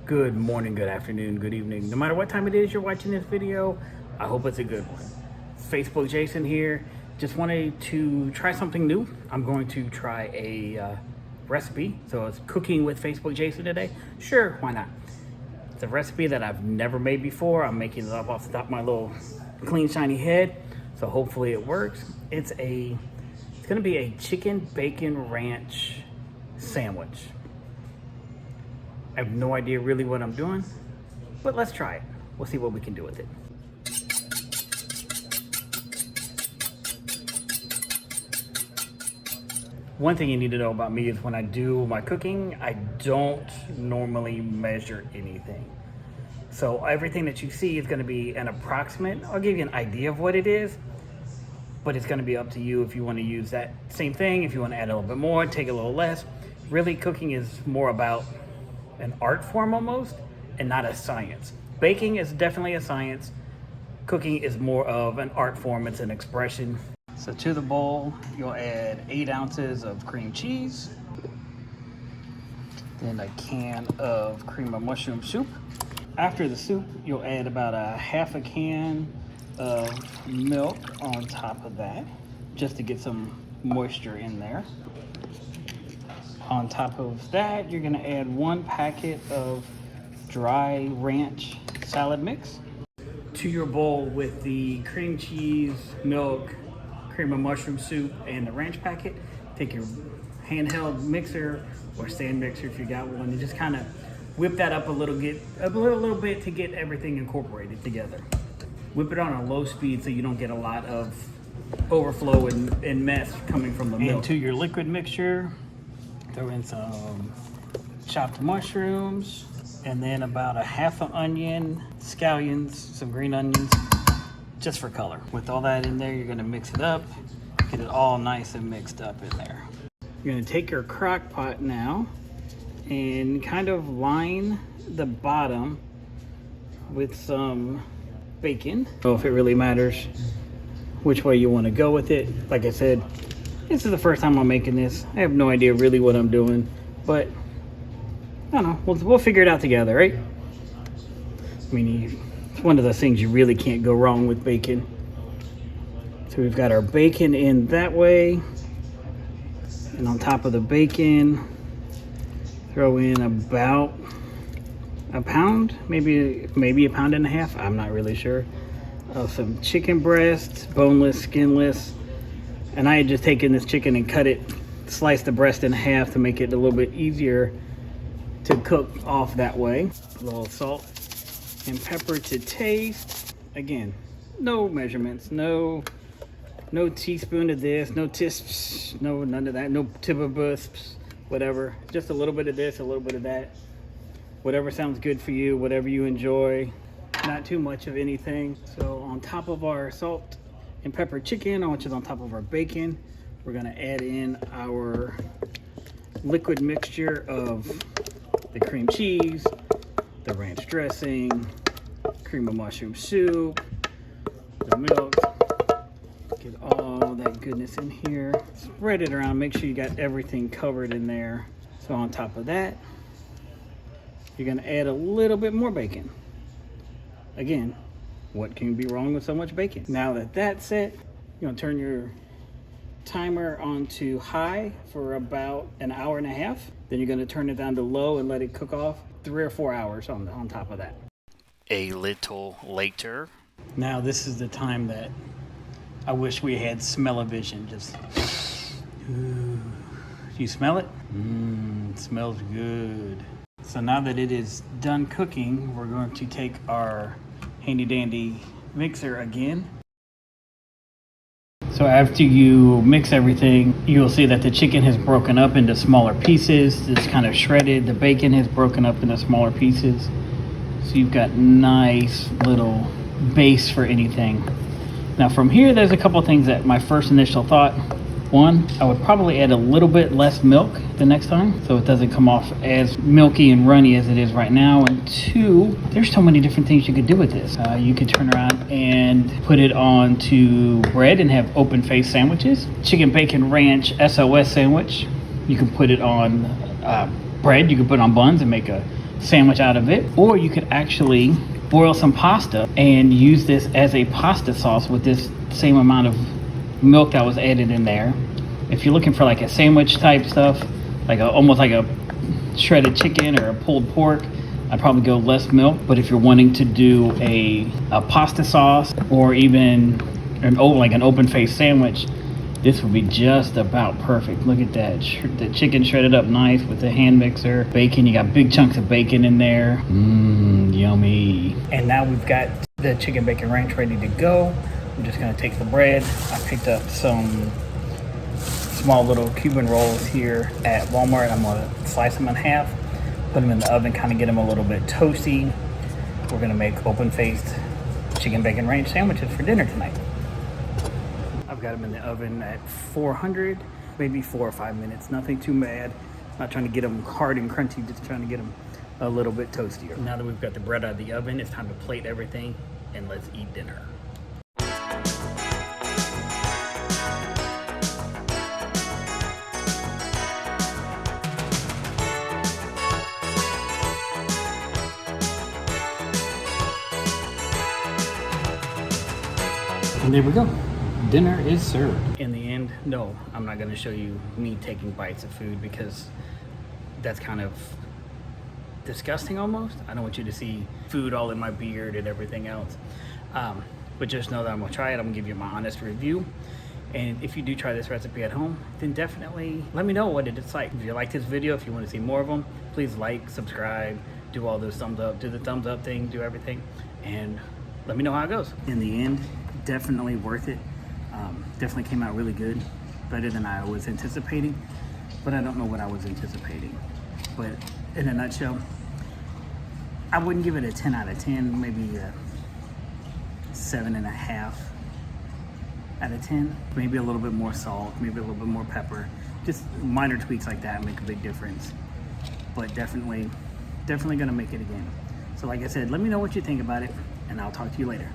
Good morning, good afternoon, good evening. No matter what time it is you're watching this video, I hope it's a good one. Facebook Jason here. Just wanted to try something new. I'm going to try a recipe. So it's cooking with Facebook Jason today. Sure, why not? It's a recipe that I've never made before. I'm making it up off the top of my little clean, shiny head. So hopefully it works. It's gonna be a chicken bacon ranch sandwich. I have no idea really what I'm doing, but let's try it. We'll see what we can do with it. One thing you need to know about me is when I do my cooking, I don't normally measure anything. So everything that you see is gonna be an approximate. I'll give you an idea of what it is, but it's gonna be up to you if you wanna use that same thing, if you wanna add a little bit more, take a little less. Really, cooking is more about an art form almost, and not a science. Baking is definitely a science. Cooking is more of an art form, it's an expression. So to the bowl, you'll add 8 ounces of cream cheese, then a can of cream of mushroom soup. After the soup, you'll add about a half a can of milk on top of that, just to get some moisture in there. On top of that, you're gonna add 1 packet of dry ranch salad mix. To your bowl with the cream cheese, milk, cream of mushroom soup, and the ranch packet, take your handheld mixer or stand mixer if you got one, and just kind of whip that up a little bit to get everything incorporated together. Whip it on a low speed so you don't get a lot of overflow and mess coming from the milk. Into your liquid mixture, throw in some chopped mushrooms, and then about a half an onion, scallions, some green onions, just for color. With all that in there, you're gonna mix it up, get it all nice and mixed up in there. You're gonna take your crock pot now and kind of line the bottom with some bacon. I don't know if it really matters which way you wanna go with it. Like I said, this is the first time I'm making this. I have no idea really what I'm doing, but I don't know, we'll figure it out together, right? I mean, it's one of those things you really can't go wrong with bacon. So we've got our bacon in that way, and on top of the bacon, throw in about a pound, maybe a pound and a half, I'm not really sure, of some chicken breast, boneless, skinless. And I had just taken this chicken and sliced the breast in half to make it a little bit easier to cook off that way. A little salt and pepper to taste. Again, no measurements, no teaspoon of this, no tisps, no none of that, no tibabusps, whatever. Just a little bit of this, a little bit of that. Whatever sounds good for you, whatever you enjoy. Not too much of anything. So on top of our salt and pepper chicken, which is on top of our bacon, we're gonna add in our liquid mixture of the cream cheese, the ranch dressing, cream of mushroom soup, the milk. Get all that goodness in here. Spread it around, make sure you got everything covered in there. So on top of that, you're gonna add a little bit more bacon. Again, what can be wrong with so much bacon? Now that that's set, you're gonna turn your timer on to high for about an hour and a half. Then you're gonna turn it down to low and let it cook off 3 or 4 hours on top of that. A little later. Now this is the time that I wish we had smell-o-vision. Just, ooh. You smell it? It smells good. So now that it is done cooking, we're going to take our handy dandy mixer again. So after you mix everything, you'll see that the chicken has broken up into smaller pieces. It's kind of shredded. The bacon has broken up into smaller pieces. So you've got nice little base for anything. Now from here, there's a couple things that my first initial thought. One, I would probably add a little bit less milk the next time so it doesn't come off as milky and runny as it is right now. And 2, there's so many different things you could do with this. You could turn around and put it onto bread and have open-faced sandwiches. Chicken bacon ranch SOS sandwich. You can put it on bread. You can put it on buns and make a sandwich out of it, or you could actually boil some pasta and use this as a pasta sauce with this same amount of milk that was added in there. If you're looking for like a sandwich type stuff, like almost like a shredded chicken or a pulled pork, I'd probably go less milk. But if you're wanting to do a pasta sauce or even an open-faced sandwich, this would be just about perfect. Look at that, the chicken shredded up nice with the hand mixer. Bacon, you got big chunks of bacon in there. Yummy. And now we've got the chicken bacon ranch ready to go. I'm just gonna take the bread. I picked up some small little Cuban rolls here at Walmart. I'm gonna slice them in half, put them in the oven, kind of get them a little bit toasty. We're gonna make open-faced chicken bacon ranch sandwiches for dinner tonight. I've got them in the oven at 400, maybe 4 or 5 minutes. Nothing too bad. Not trying to get them hard and crunchy, just trying to get them a little bit toastier. Now that we've got the bread out of the oven, it's time to plate everything and let's eat dinner. And there we go. Dinner is served. In the end, no, I'm not going to show you me taking bites of food because that's kind of disgusting almost. I don't want you to see food all in my beard and everything else. But just know that I'm going to try it. I'm going to give you my honest review. And if you do try this recipe at home, then definitely let me know what it's like. If you like this video, if you want to see more of them, please like, subscribe, do all those thumbs up, do the thumbs up thing, do everything. And let me know how it goes. In the end, definitely worth it. Definitely came out really good, better than I was anticipating, but I don't know what I was anticipating. But in a nutshell, I wouldn't give it a 10 out of 10, maybe a 7.5 out of 10. Maybe a little bit more salt, maybe a little bit more pepper. Just minor tweaks like that make a big difference. But definitely gonna make it again. So like I said, let me know what you think about it, and I'll talk to you later.